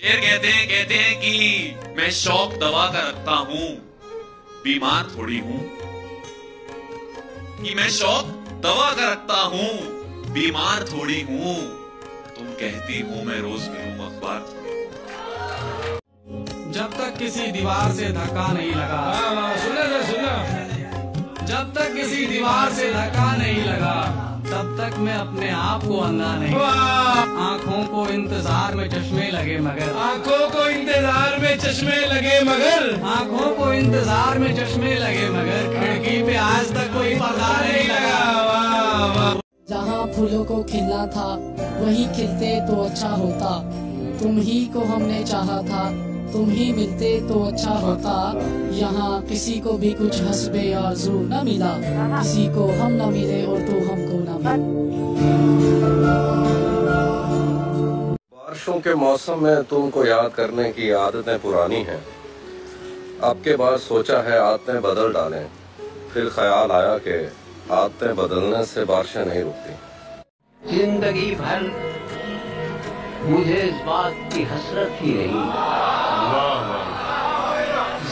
फिर कहते हैं कि मैं शौक दवा का रखता हूं, बीमार थोड़ी हूं। कि मैं शौक दवा का रखता हूं, बीमार थोड़ी हूं। तुम कहती हो मैं रोज मिलूं, अखबार थोड़ी हूं। जब तक किसी दीवार से धक्का नहीं लगा, जब तक किसी दीवार से धक्का नहीं लगा, तब तक मैं अपने आप को अंधा नहीं। आँखों को इंतजार में चश्मे लगे मगर, आँखों को इंतजार में चश्मे लगे मगर, आँखों को इंतजार में चश्मे लगे मगर, खिड़की पे आज तक कोई पर्दा नहीं लगा। जहाँ फूलों को खिलना था वही खिलते तो अच्छा होता। तुम ही को हमने चाहा था, तुम ही मिलते तो अच्छा होता। यहाँ किसी को भी कुछ हस्बे आरज़ू न मिला, किसी को हम न मिले और तो हमको न मिले। बारिशों के मौसम में तुमको याद करने की आदतें पुरानी हैं। आपके बाद सोचा है आदतें बदल डालें, फिर ख्याल आया कि आदतें बदलने से बारिशें नहीं रुकती। जिंदगी भर मुझे इस बात की हसरत ही रही,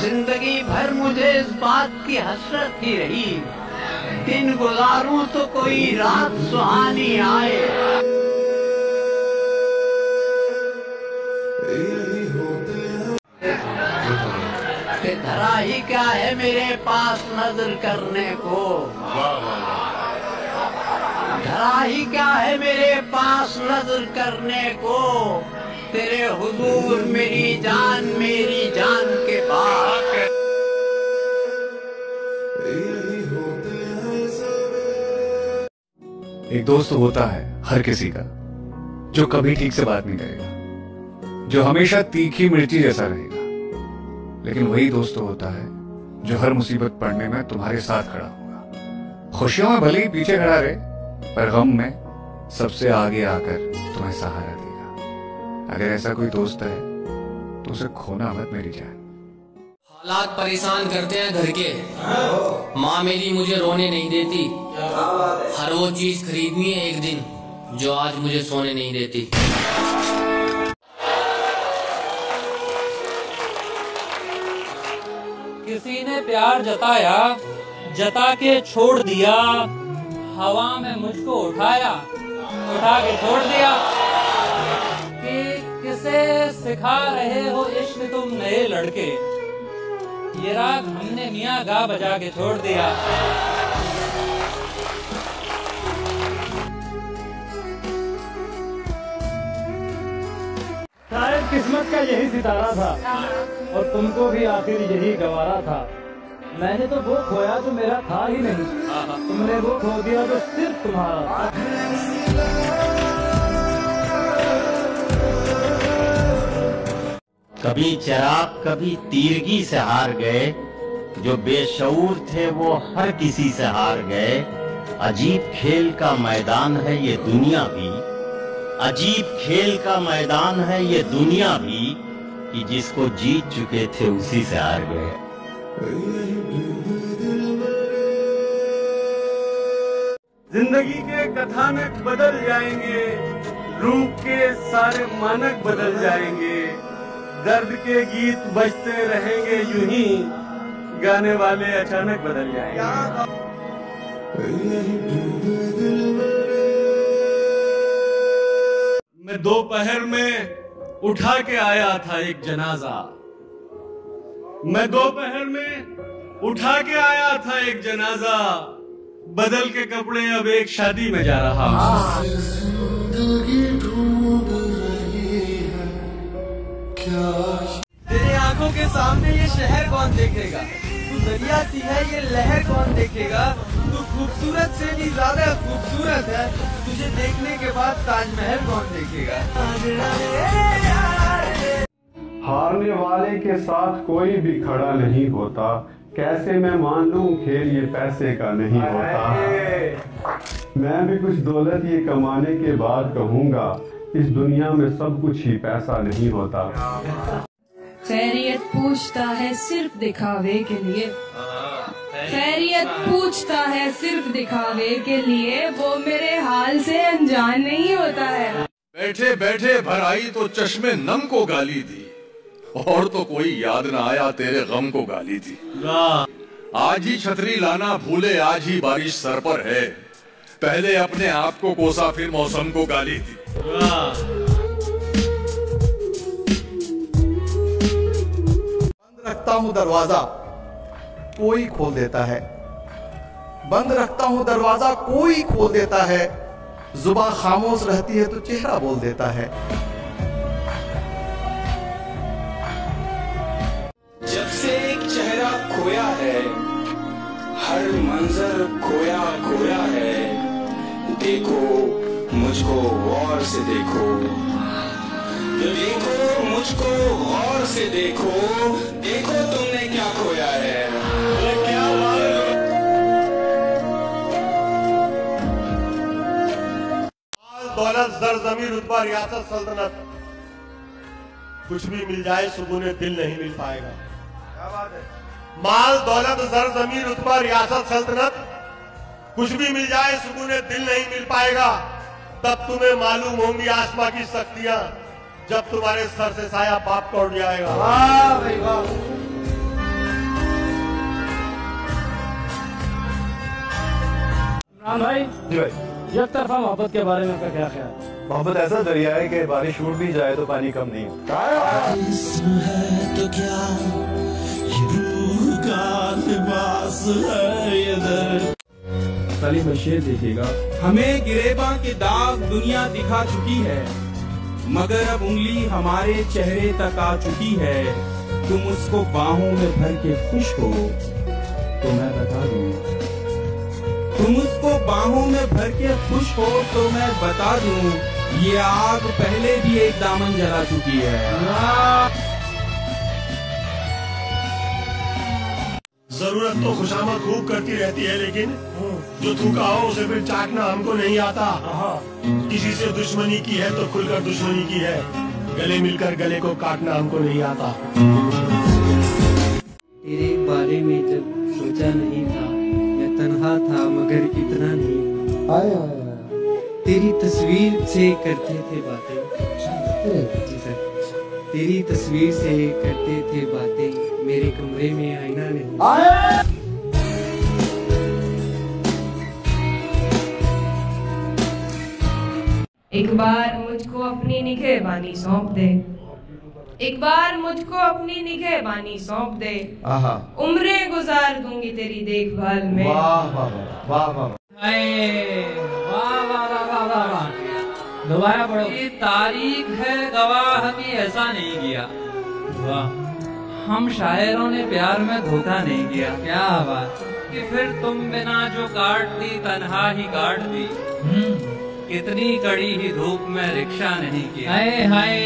जिंदगी भर मुझे इस बात की हसरत ही रही, दिन गुजारूं तो कोई रात सुहानी आए। धरा ही क्या है मेरे पास नजर करने को, धरा ही क्या है मेरे पास नजर करने को। तेरे हुजूर मेरी जान के पास। एक दोस्त होता है हर किसी का, जो कभी ठीक से बात नहीं करेगा, जो हमेशा तीखी मिर्ची जैसा रहेगा। लेकिन वही दोस्त होता है जो हर मुसीबत पड़ने में तुम्हारे साथ खड़ा होगा। खुशियों में भले ही पीछे खड़ा रहे, पर गम में सबसे आगे आकर तुम्हें सहारा देगा। अगर ऐसा कोई दोस्त है तो उसे खोना मत मेरी जान। हालात परेशान करते हैं घर के, माँ मेरी मुझे रोने नहीं देती। हर वो चीज खरीदनी है एक दिन जो आज मुझे सोने नहीं देती। किसी ने प्यार जताया, जता के छोड़ दिया, हवा में मुझको उठाया, उठा के छोड़ दिया। कि किसे सिखा रहे हो इश्क तुम नए लड़के, ये राग हमने मियाँ गा बजा के छोड़ दिया। शायद किस्मत का यही सितारा था और तुमको भी आखिर यही गवारा था। मैंने तो वो खोया जो मेरा था ही नहीं, तुमने वो खो दिया जो सिर्फ तुम्हारा था। कभी चिराग कभी तीरगी से हार गए, जो बेशऊर थे वो हर किसी से हार गए। अजीब खेल का मैदान है ये दुनिया भी, अजीब खेल का मैदान है ये दुनिया भी, कि जिसको जीत चुके थे उसी से हार गए। जिंदगी के कथानक बदल जाएंगे, रूप के सारे मानक बदल जाएंगे। दर्द के गीत बजते रहेंगे यूं ही, गाने वाले अचानक बदल जाएंगे। मैं दोपहर में उठा के आया था एक जनाजा, मैं दोपहर में उठा के आया था एक जनाजा। बदल के कपड़े अब एक शादी में जा रहा हूँ। तेरी आंखों के सामने ये शहर कौन देखेगा, तू दरिया सी है ये लहर कौन देखेगा। तू खूबसूरत से भी ज्यादा खूबसूरत है, तुझे देखने के बाद ताजमहल कौन देखेगा। हारने वाले के साथ कोई भी खड़ा नहीं होता, कैसे मैं मान लूं खेल ये पैसे का नहीं होता। मैं भी कुछ दौलत ये कमाने के बाद कहूँगा, इस दुनिया में सब कुछ ही पैसा नहीं होता। खैरियत पूछता है सिर्फ दिखावे के लिए, खैरियत पूछता है सिर्फ दिखावे के लिए, वो मेरे हाल से अनजान नहीं होता है। बैठे बैठे भर आई तो चश्मे नम को गाली दी, और तो कोई याद ना आया तेरे गम को गाली दी। आज ही छतरी लाना भूले, आज ही बारिश सर पर है, पहले अपने आप को कोसा फिर मौसम को गाली दी। बंद रखता हूं दरवाजा कोई खोल देता है, बंद रखता हूं दरवाजा कोई खोल देता है, जुबां खामोश रहती है तो चेहरा बोल देता है। जब से एक चेहरा खोया है, हर मंजर खोया खोया है, देखो मुझको गौर से देखो, देखो मुझको गौर से देखो, देखो तुमने क्या खोया है। क्या दौलत जर ज़मीन रुतबा रियासत सल्तनत, कुछ भी मिल जाए सुकून दिल नहीं मिल पाएगा। क्या बात है। माल दौलत जर ज़मीन रुतबा रियासत सल्तनत, कुछ भी मिल जाए सुकून दिल नहीं मिल पाएगा। तब तुम्हें मालूम होंगी आसमां की शक्तियां, जब तुम्हारे सर से साया पाप का उड़ जाएगा। वाह भाई वाह। राम भाई जी भाई, एक तरफा मोहब्बत के बारे में आपका क्या ख्याल? मोहब्बत ऐसा दरिया है कि बारिश छूट भी जाए तो पानी कम नहीं होता। तो क्या ये रूह का लिबास है ये दर्द। साली बशीर देखिएगा, हमें गिरेबां के दाग दुनिया दिखा चुकी है, मगर अब उंगली हमारे चेहरे तक आ चुकी है। तुम उसको बाहों में भर के खुश हो तो मैं बता दूं, तुम उसको बाहों में भर के खुश हो तो मैं बता दूं, ये आग पहले भी एक दामन जला चुकी है। जरूरत तो खुशामद खूब करती रहती है, लेकिन जो थूका हो उसे फिर चाटना हमको नहीं आता। किसी से दुश्मनी की है तो खुलकर दुश्मनी की है, गले मिलकर गले को काटना हमको नहीं आता। तेरे बारे में जब सोचा नहीं था, मैं तन्हा था मगर इतना नहीं। आया तेरी तस्वीर से करते थे बातें, जी सर, तेरी तस्वीर से करते थे बातें, मेरे कमरे में आईना नहीं। एक बार मुझको अपनी निगहबानी सौंप दे, एक बार मुझको अपनी निगहबानी सौंप दे, उम्रें गुजार दूंगी तेरी देखभाल में। वाह वाह वाह वाह। दोबारा पढ़ो। ये तारीख है गवाह भी ऐसा नहीं किया। वाह, हम शायरों ने प्यार में धोखा नहीं किया। क्या बात कि फिर तुम बिना जो काट दी तन्हा ही काट दी, कितनी कड़ी ही धूप में रिक्शा नहीं किया। हाय हाय